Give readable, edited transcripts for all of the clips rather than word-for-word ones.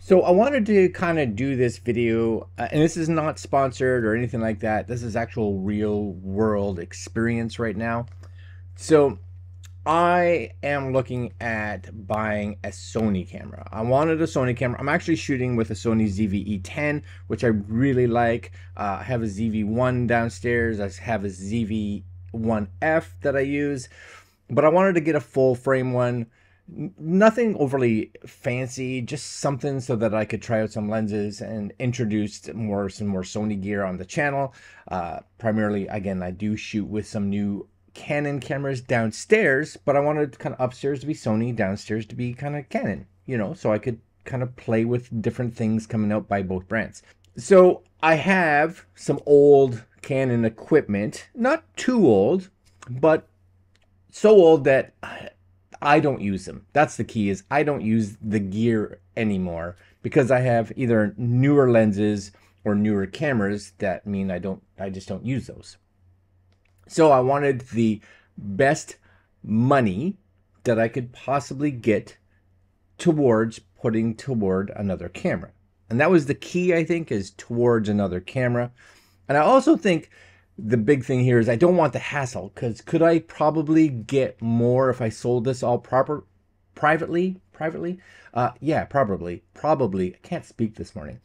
So I wanted to kind of do this video, and this is not sponsored or anything like that. This is actual real world experience right now. So I am looking at buying a Sony camera. I wanted a Sony camera. I'm actually shooting with a Sony ZV-E10, which I really like. I have a ZV-1 downstairs. I have a ZV-1F that I use, but I wanted to get a full frame one. Nothing overly fancy, just something so that I could try out some lenses and introduce some more Sony gear on the channel. Primarily, again, I do shoot with some new Canon cameras downstairs, but I wanted kind of upstairs to be Sony, downstairs to be kind of Canon, you know, so I could kind of play with different things coming out by both brands. So I have some old Canon equipment, not too old, but so old that I don't use them. That's the key, is I don't use the gear anymore because I have either newer lenses or newer cameras that mean I just don't use those. So I wanted the best money that I could possibly get towards putting toward another camera. And that was the key, I think, is towards another camera. And I also think the big thing here is I don't want the hassle, because could I probably get more if I sold this all privately? Yeah, probably. I can't speak this morning.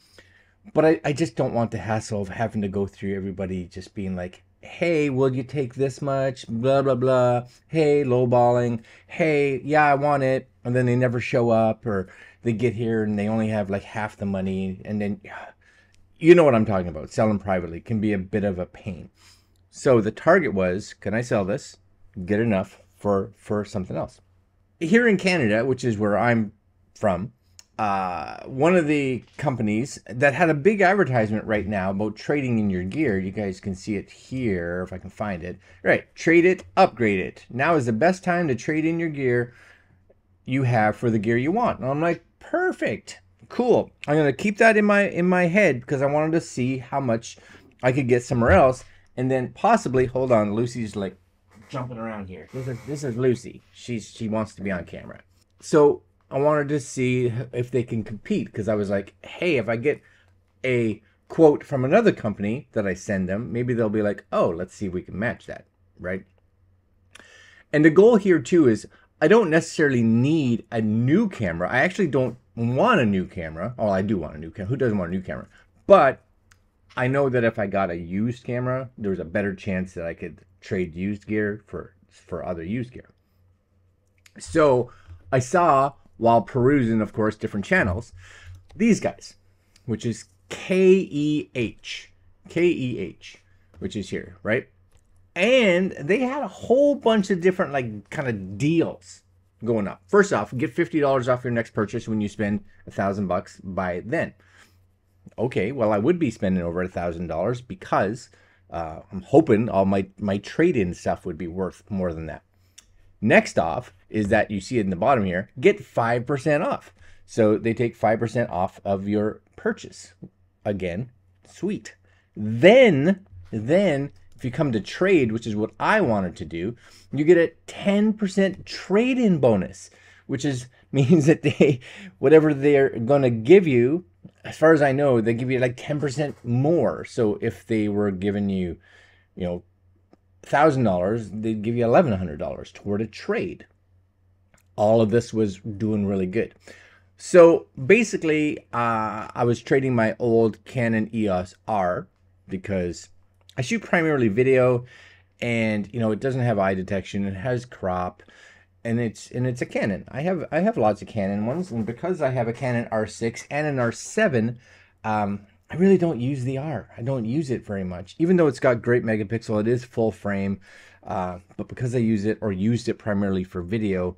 But I just don't want the hassle of having to go through everybody just being like, hey, will you take this much? Blah, blah, blah. Hey, lowballing. Hey, yeah, I want it. And then they never show up, or they get here and they only have like half the money. And then, you know what I'm talking about. Selling privately can be a bit of a pain. So the target was, can I sell this, get enough for something else? Here in Canada, which is where I'm from, one of the companies that had a big advertisement right now about trading in your gear, you guys can see it here if I can find it. Right, trade it, upgrade it. Now is the best time to trade in your gear you have for the gear you want. And I'm like, perfect, cool. I'm gonna keep that in my head because I wanted to see how much I could get somewhere else, and then possibly, hold on, Lucy's like jumping around here. This is Lucy. She wants to be on camera. So I wanted to see if they can compete, because I was like, hey, if I get a quote from another company that I send them, maybe they'll be like, oh, let's see if we can match that, right? And the goal here too is I don't necessarily need a new camera. I actually don't want a new camera. Oh, I do want a new camera. Who doesn't want a new camera? But I know that if I got a used camera, there's a better chance that I could trade used gear for other used gear. So I saw, while perusing, of course, different channels, these guys, which is KEH, which is here, right? And they had a whole bunch of different, like, kind of deals going up. First off, get $50 off your next purchase when you spend $1,000 by then. Okay, well, I would be spending over $1,000 because I'm hoping all my trade-in stuff would be worth more than that. Next off is that you see it in the bottom here, get 5% off. So they take 5% off of your purchase. Again, sweet. Then if you come to trade, which is what I wanted to do, you get a 10% trade-in bonus, which means that whatever they're going to give you, as far as I know, they give you like 10% more. So if they were giving you, $1,000, they'd give you $1,100 toward a trade. All of this was doing really good. So basically, I was trading my old Canon EOS R because I shoot primarily video, and it doesn't have eye detection. It has crop, and it's a Canon. I have lots of Canon ones, and because I have a Canon R6 and an R7, I really don't use the R. I don't use it very much, even though it's got great megapixel. It is full frame, but because I use it, or used it primarily for video,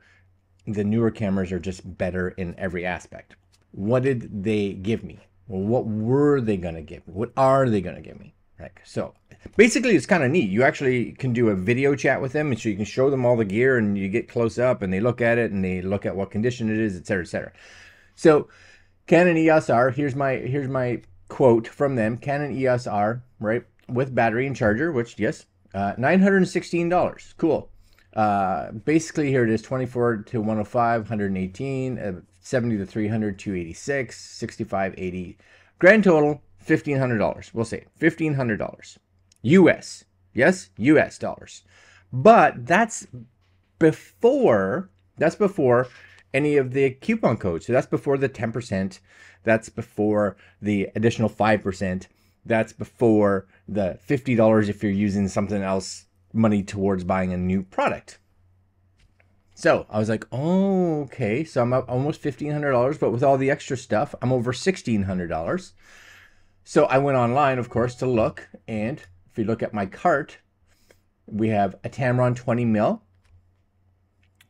the newer cameras are just better in every aspect. What did they give me? Well, what were they gonna give me? What are they gonna give me? Right. So basically, it's kind of neat. You actually can do a video chat with them, and so you can show them all the gear, and you get close up, and they look at it, and they look at what condition it is, etc., etc. So Canon EOS R. Here's my quote from them. Canon EOS R, right, with battery and charger, which, yes, $916. Cool. Basically, here it is, 24 to 105, 118, 70 to 300, 286, 65, 80. Grand total, $1,500. We'll say $1,500. US. Yes, US dollars. But that's before any of the coupon codes. So that's before the 10%. That's before the additional 5%. That's before the $50 if you're using something else, money towards buying a new product. So I was like, oh, okay. So I'm up almost $1,500, but with all the extra stuff, I'm over $1,600. So I went online, of course, to look. And if you look at my cart, we have a Tamron 20 mil,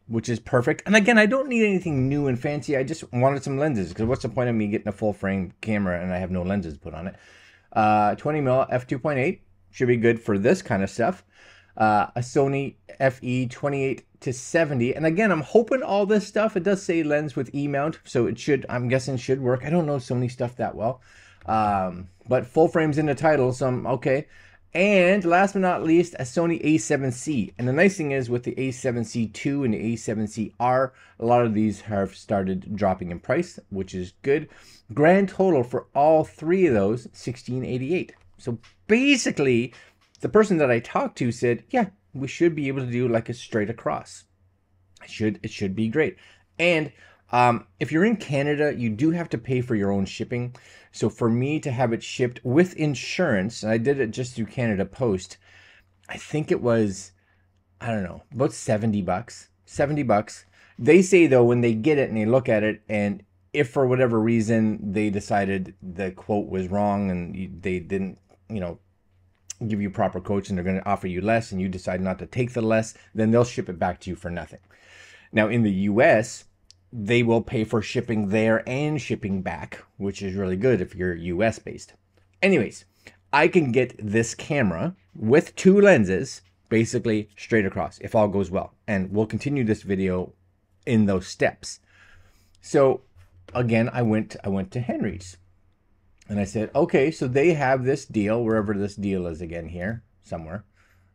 which is perfect. And again, I don't need anything new and fancy. I just wanted some lenses, because what's the point of me getting a full frame camera and I have no lenses put on it? 20 mil f2.8 should be good for this kind of stuff. A Sony FE 28 to 70, and again, I'm hoping all this stuff, it does say lens with E-mount, so it should, I'm guessing, should work. I don't know Sony stuff that well, but full frame's in the title, so I'm okay. And last but not least, a Sony A7C. And the nice thing is with the A7C2 and the A7CR, a lot of these have started dropping in price, which is good. Grand total for all three of those, $1,688. So basically, the person that I talked to said, yeah, we should be able to do like a straight across. It should be great. And if you're in Canada, you do have to pay for your own shipping. So for me to have it shipped with insurance, and I did it just through Canada Post, I think it was, I don't know, about 70 bucks. 70 bucks. They say though, when they get it and they look at it, and if for whatever reason they decided the quote was wrong and they didn't, you know, give you proper quotes and they're going to offer you less and you decide not to take the less, then they'll ship it back to you for nothing. Now in the US, they will pay for shipping there and shipping back, which is really good if you're US based. Anyways, I can get this camera with two lenses basically straight across if all goes well. And we'll continue this video in those steps. So again, I went to Henry's. And I said, okay, so they have this deal, wherever this deal is again here, somewhere,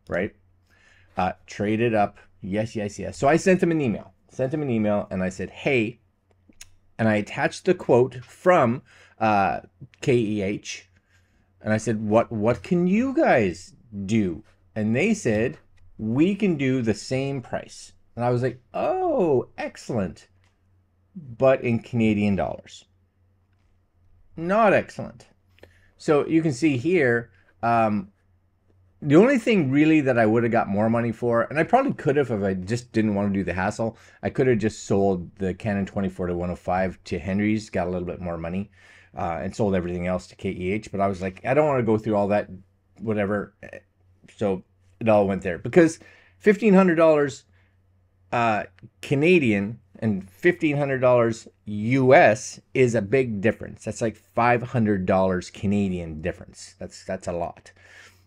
right? Trade it up. Yes, yes, yes. So I sent him an email. And I said, hey, and I attached the quote from KEH. And I said, what can you guys do? And they said, we can do the same price. And I was like, oh, excellent. But in Canadian dollars. Not excellent. So you can see here, the only thing really that I would have got more money for, and I probably could have if I just didn't want to do the hassle, I could have just sold the Canon 24 to 105 to Henry's, got a little bit more money, and sold everything else to KEH. But I was like, I don't want to go through all that, whatever. So it all went there, because $1,500 Canadian and $1,500 US is a big difference. That's like $500 Canadian difference. That's a lot.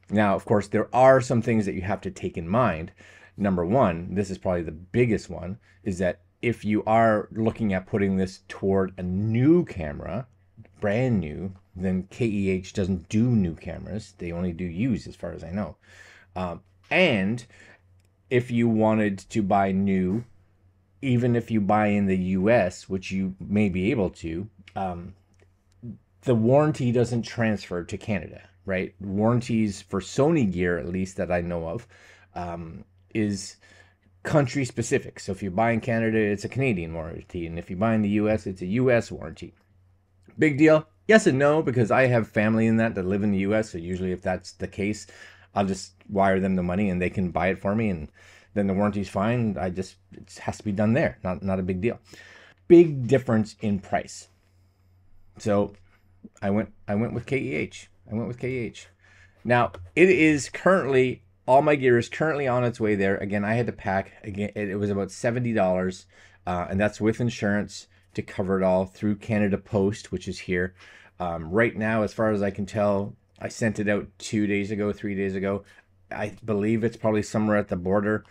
Now, of course, there are some things that you have to take in mind. Number one, this is probably the biggest one, is that if you are looking at putting this toward a new camera, brand new, then KEH doesn't do new cameras. They only do used, as far as I know. And if you wanted to buy new, even if you buy in the US, which you may be able to, the warranty doesn't transfer to Canada, right? Warranties for Sony gear, at least that I know of, is country specific. So if you buy in Canada, it's a Canadian warranty. And if you buy in the US, it's a US warranty. Big deal? Yes and no, because I have family in that live in the US. So usually if that's the case, I'll just wire them the money and they can buy it for me, and then the warranty's fine. It has to be done there. Not a big deal. Big difference in price. So I went with KEH. Now it is currently, all my gear is currently on its way there. Again, I had to pack. Again, it was about $70, and that's with insurance to cover it all through Canada Post, which is here. Right now, as far as I can tell, I sent it out 3 days ago. I believe it's probably somewhere at the border.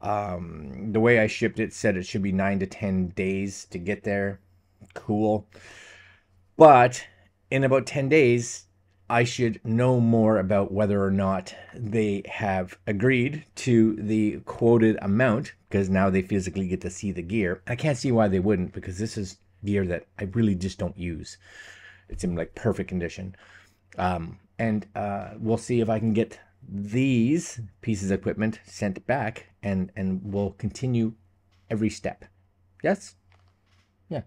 The way I shipped it said it should be 9 to 10 days to get there. Cool. But in about 10 days, I should know more about whether or not they have agreed to the quoted amount, because now they physically get to see the gear. I can't see why they wouldn't, because this is gear that I really just don't use. It's in like perfect condition. And we'll see if I can get these pieces of equipment sent back, and we'll continue every step. Yes? Yeah.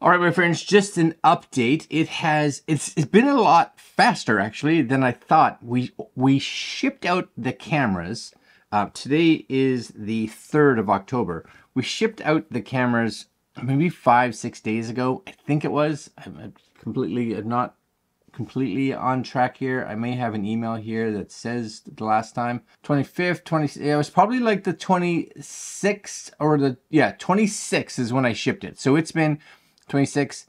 All right, my friends, just an update. It's been a lot faster actually than I thought. We shipped out the cameras. Today is the 3rd of October. We shipped out the cameras maybe 5-6 days ago. I think it was. I'm not completely on track here. I may have an email here that says the last time 25th, it was probably like the 26th or 26th is when I shipped it. So it's been 26,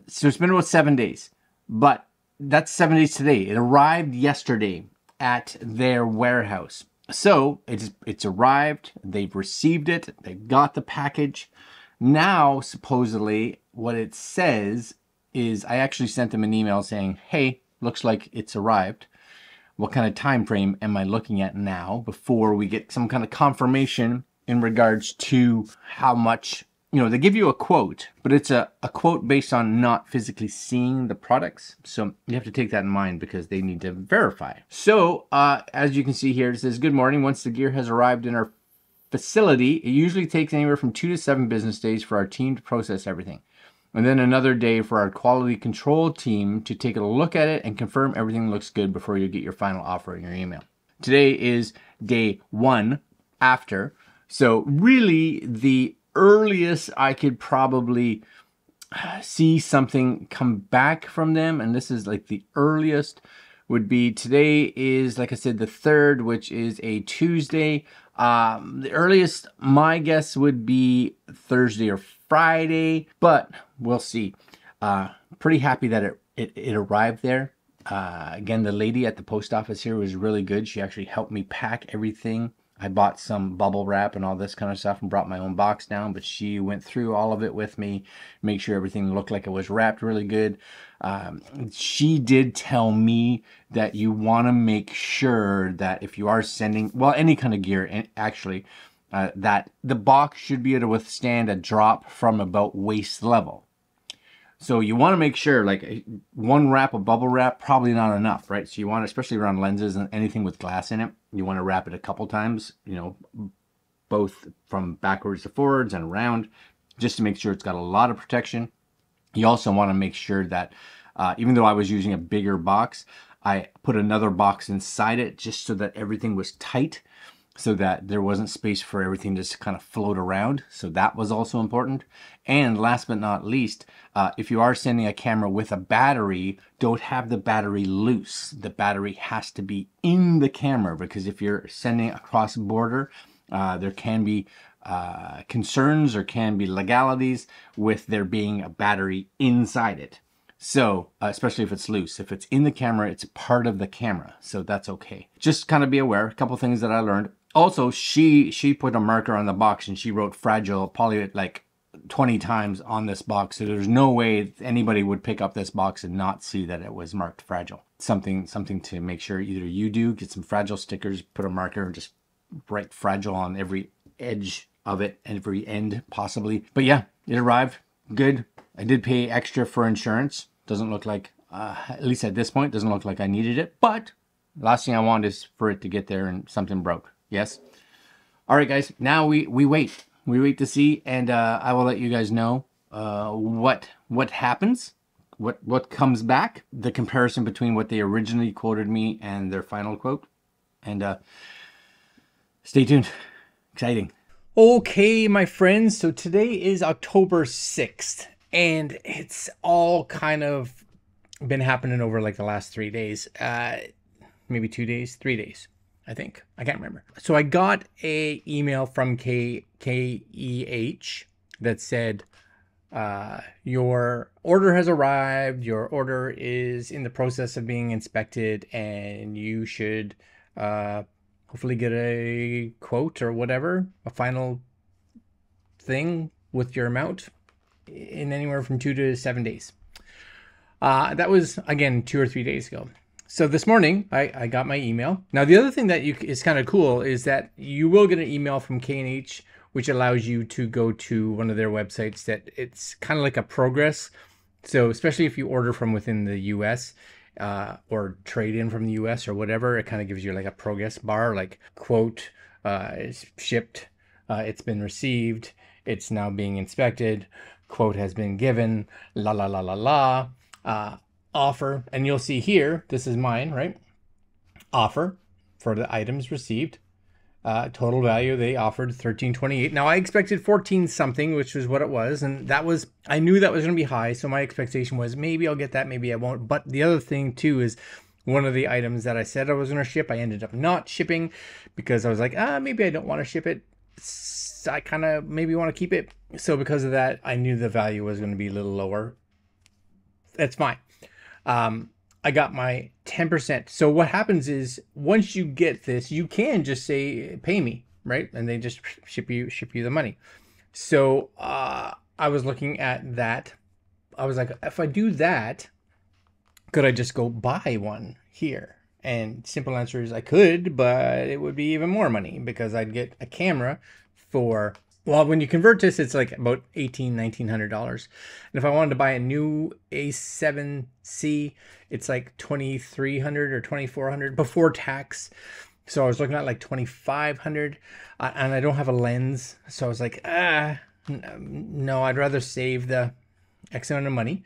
so it's been about 7 days, but that's 7 days today. It arrived yesterday at their warehouse. So it's arrived, they've received it, they got the package. Now, supposedly, what it says is I actually sent them an email saying, hey, looks like it's arrived. What kind of time frame am I looking at now before we get some kind of confirmation in regards to how much, you know, they give you a quote, but it's a quote based on not physically seeing the products. So you have to take that in mind because they need to verify. So as you can see here, it says, good morning. Once the gear has arrived in our facility, it usually takes anywhere from 2 to 7 business days for our team to process everything. And then another day for our quality control team to take a look at it and confirm everything looks good before you get your final offer in your email. Today is day 1 after. So really the earliest I could probably see something come back from them, and this is like the earliest, would be today is, like I said, the 3rd, which is a Tuesday. The earliest, my guess, would be Thursday or Friday, but we'll see. Pretty happy that it arrived there. Again, the lady at the post office here was really good. She actually helped me pack everything. I bought some bubble wrap and all this kind of stuff and brought my own box down, but she went through all of it with me, make sure everything looked like it was wrapped really good. She did tell me that you want to make sure that if you are sending, well, any kind of gear, actually, that the box should be able to withstand a drop from about waist level. So you want to make sure, like, one wrap of bubble wrap, probably not enough, right? So you want, especially around lenses and anything with glass in it, you want to wrap it a couple times, you know, both from backwards to forwards and around, just to make sure it's got a lot of protection. You also want to make sure that, even though I was using a bigger box, I put another box inside it just so that everything was tight, so that there wasn't space for everything to just kind of float around. So that was also important. And last but not least, if you are sending a camera with a battery, don't have the battery loose. The battery has to be in the camera, because if you're sending across border, there can be concerns or can be legalities with there being a battery inside it. So, especially if it's loose. If it's in the camera, it's part of the camera. So that's okay. Just kind of be aware. A couple things that I learned. Also, she put a marker on the box and she wrote fragile probably like 20 times on this box. So there's no way anybody would pick up this box and not see that it was marked fragile. Something to make sure either you do, get some fragile stickers, put a marker and just write fragile on every edge of it, every end possibly. But yeah, it arrived. Good. I did pay extra for insurance. Doesn't look like, at least at this point, doesn't look like I needed it. But last thing I want is for it to get there and something broke. Yes. All right, guys. Now we wait. We wait to see, and I will let you guys know what happens, what comes back, the comparison between what they originally quoted me and their final quote. And stay tuned. Exciting. Okay, my friends. So today is October 6th, and it's all kind of been happening over like the last 3 days, maybe 2 days, 3 days. I think. I can't remember. So I got a email from KEH that said, your order has arrived, your order is in the process of being inspected, and you should hopefully get a quote or whatever, a final thing with your amount in anywhere from 2 to 7 days. That was, again, 2 or 3 days ago. So this morning, I got my email. Now, the other thing that is kind of cool is that you will get an email from KEH which allows you to go to one of their websites that it's kind of like a progress. So especially if you order from within the US, or trade in from the US or whatever, it kind of gives you like a progress bar, like quote, it's shipped, it's been received, it's now being inspected, quote has been given, la la la la la, offer. And you'll see here, this is mine, right? Offer for the items received. Total value, they offered $13.28. Now I expected 14 something, which was what it was. And that was, I knew that was going to be high. So my expectation was maybe I'll get that, maybe I won't. But the other thing too is one of the items that I said I was going to ship, I ended up not shipping because I was like, maybe I don't want to ship it. I kind of maybe want to keep it. So because of that, I knew the value was going to be a little lower. That's fine. I got my 10%. So what happens is once you get this, you can just say, pay me, right? And they just ship you the money. So I was looking at that. I was like, if I do that, could I just go buy one here? And simple answer is I could, but it would be even more money because I'd get a camera for, well, when you convert this, it's like about $1,900. And if I wanted to buy a new A7C, it's like $2,300 or $2,400 before tax. So I was looking at like $2,500, and I don't have a lens. So I was like, no, I'd rather save the X amount of money.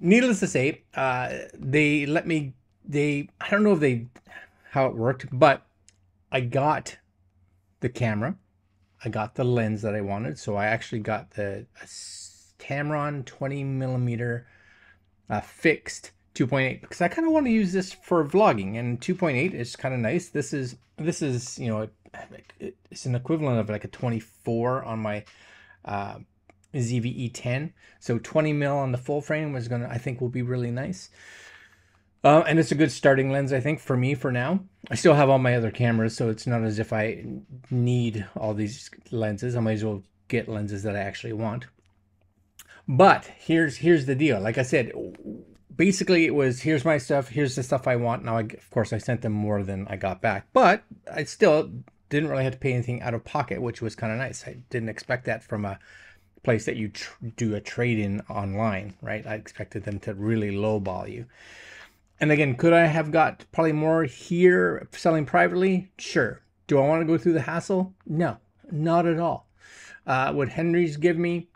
Needless to say, they let me, I don't know if how it worked, but I got the camera. I got the lens that I wanted. So I actually got the Tamron 20mm fixed 2.8 because I kind of want to use this for vlogging, and 2.8 is kind of nice. This is, you know, it's an equivalent of like a 24 on my ZVE 10. So 20mm on the full frame was I think will be really nice. And it's a good starting lens, I think, for me for now. I still have all my other cameras, so it's not as if I need all these lenses. I might as well get lenses that I actually want. But here's the deal. Like I said, basically it was, here's my stuff, here's the stuff I want. Now, of course, I sent them more than I got back, but I still didn't really have to pay anything out of pocket, which was kind of nice. I didn't expect that from a place that you do a trade-in online, right? I expected them to really lowball you. And again, could I have got probably more here selling privately? Sure. Do I want to go through the hassle? No, not at all. Would Henry's give me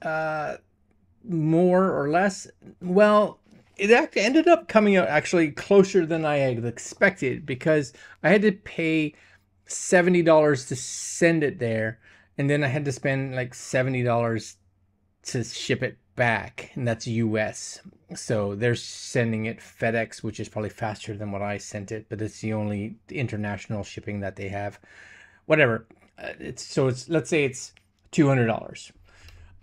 more or less? Well, it ended up coming out actually closer than I had expected because I had to pay $70 to send it there. And then I had to spend like $70 to ship it back, and that's US. So they're sending it FedEx, which is probably faster than what I sent it, but it's the only international shipping that they have. Whatever. It's let's say it's $200.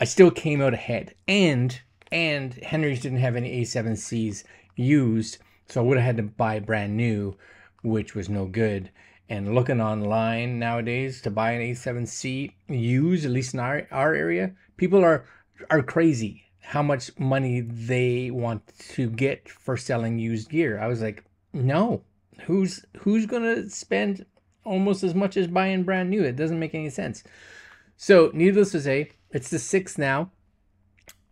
I still came out ahead, and Henry's didn't have any A7Cs used, so I would have had to buy brand new, which was no good. And looking online nowadays to buy an A7C used, at least in our area, people are crazy how much money they want to get for selling used gear. I was like, no, who's gonna spend almost as much as buying brand new? It doesn't make any sense. So needless to say, it's the 6th now.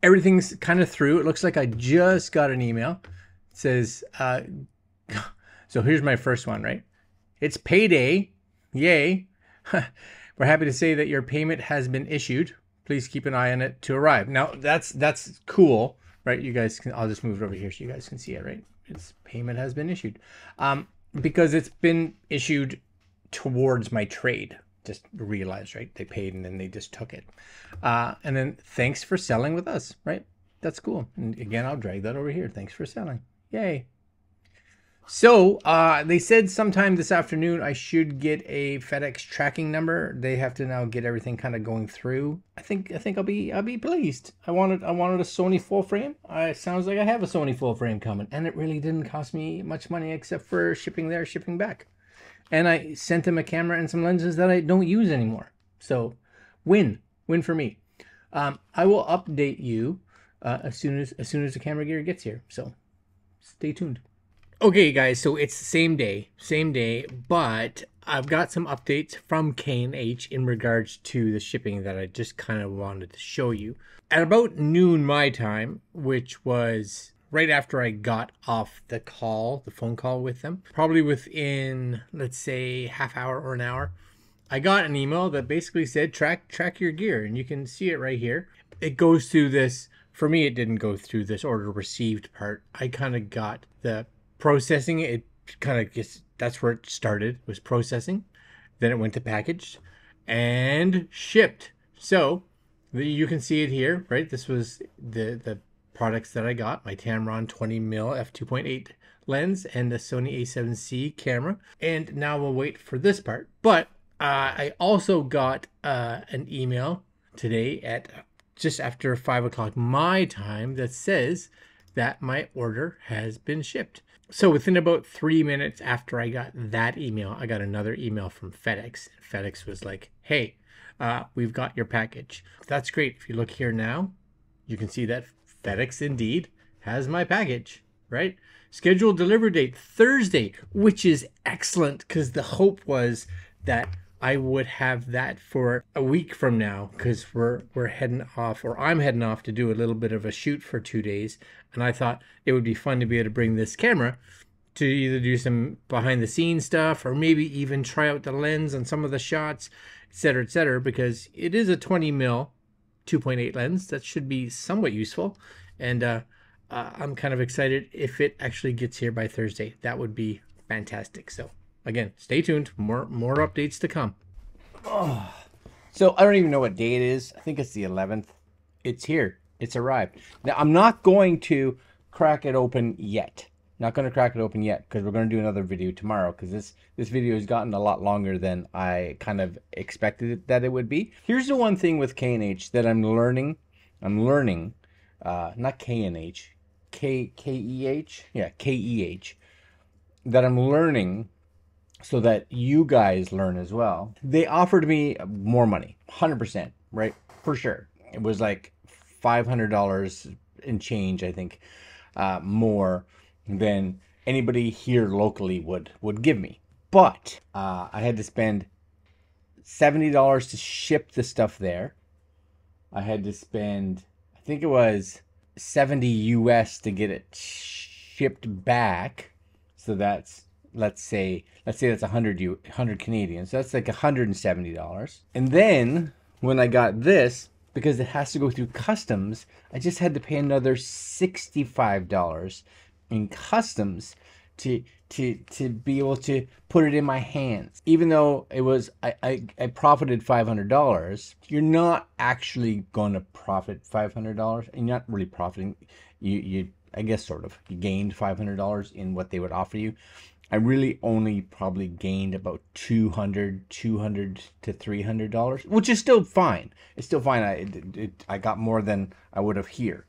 Everything's kind of through. It looks like I just got an email. It says, so here's my first one, right? It's payday. Yay. We're happy to say that your payment has been issued. Please keep an eye on it to arrive. Now that's cool, right? You guys can, I'll just move it over here so you guys can see it, right? Its payment has been issued. Because it's been issued towards my trade. Just realized, right? They paid and then they just took it. And then thanks for selling with us, right? That's cool. And again, I'll drag that over here. Thanks for selling. Yay. So they said sometime this afternoon I should get a FedEx tracking number. They have to now get everything kind of going through. I think I'll be pleased. I wanted a Sony full frame. It sounds like I have a Sony full frame coming, and it really didn't cost me much money except for shipping there, shipping back. And I sent them a camera and some lenses that I don't use anymore. So win for me. I will update you as soon as the camera gear gets here. So stay tuned. Okay, guys, so it's the same day, but I've got some updates from KEH in regards to the shipping that I just kind of wanted to show you. At about noon my time, which was right after I got off the phone call with them, probably within, let's say, half hour or an hour, I got an email that basically said track your gear, and you can see it right here. It goes through this. For me, it didn't go through this order received part. I kind of got the processing. It kind of gets, that's where it started, was processing. Then it went to packaged and shipped. So you can see it here, right? This was the products that I got: my Tamron 20mm f2.8 lens and the Sony a7C camera. And now we'll wait for this part. But I also got an email today at just after 5 o'clock my time that says that my order has been shipped. So within about 3 minutes after I got that email, I got another email from FedEx. FedEx was like, hey, we've got your package. That's great. If you look here now, you can see that FedEx indeed has my package, right? Scheduled delivery date Thursday, which is excellent, because the hope was that I would have that for a week from now, because we're heading off, or I'm heading off to do a little bit of a shoot for 2 days. And I thought it would be fun to be able to bring this camera to either do some behind the scenes stuff, or maybe even try out the lens on some of the shots, etc., because it is a 20mm 2.8 lens that should be somewhat useful. And I'm kind of excited if it actually gets here by Thursday. That would be fantastic. So again, stay tuned. More updates to come. Oh. So I don't even know what day it is. I think it's the 11th. It's here. It's arrived. Now, I'm not going to crack it open yet. Not going to crack it open yet, because we're going to do another video tomorrow, because this video has gotten a lot longer than I kind of expected that it would be. Here's the one thing with KEH that I'm learning. Not KEH. KEH? Yeah, KEH. That I'm learning, so that you guys learn as well. They offered me more money, 100%, right? For sure. It was like $500 and change, I think, more than anybody here locally would give me. But I had to spend $70 to ship the stuff there. I had to spend, I think it was 70 US to get it shipped back. So that's, let's say that's 100 Canadian. So that's like $170. And then when I got this, because it has to go through customs, I just had to pay another $65 in customs to be able to put it in my hands. Even though it was, I profited $500, you're not actually going to profit $500. You're not really profiting. You I guess sort of. You gained $500 in what they would offer you. I really only probably gained about $200 to $300, which is still fine. It's still fine. I got more than I would have here,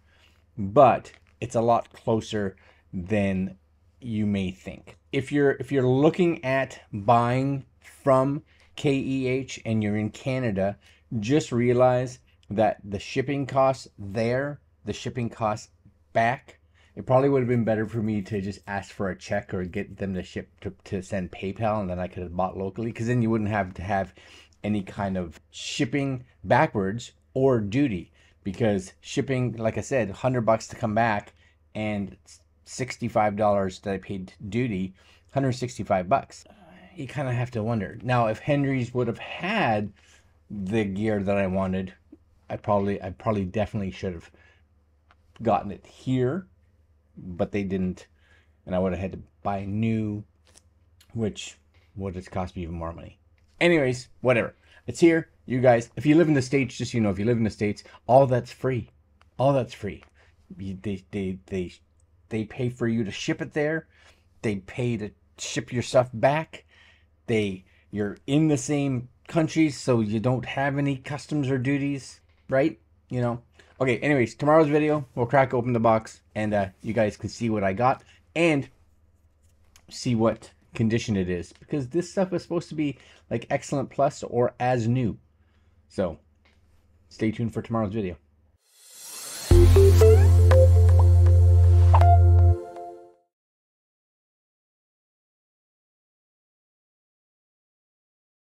but it's a lot closer than you may think. If you're looking at buying from KEH and you're in Canada, just realize that the shipping costs there, the shipping costs back, it probably would have been better for me to just ask for a check or get them to ship to send PayPal, and then I could have bought locally, because then you wouldn't have to have any kind of shipping backwards or duty, because shipping, like I said, $100 to come back and $65 that I paid duty, $165. You kind of have to wonder. Now, if Henry's would have had the gear that I wanted, I probably definitely should have gotten it here, but they didn't, and I would have had to buy new, which would have cost me even more money. Anyways, whatever. It's here. You guys, if you live in the States, just, you know, if you live in the States, all that's free. All that's free. They pay for you to ship it there. They pay to ship your stuff back. You're in the same country, so you don't have any customs or duties, right? You know. Okay, anyways, tomorrow's video, we'll crack open the box, and you guys can see what I got and see what condition it is, because this stuff is supposed to be like excellent plus or as new. So stay tuned for tomorrow's video.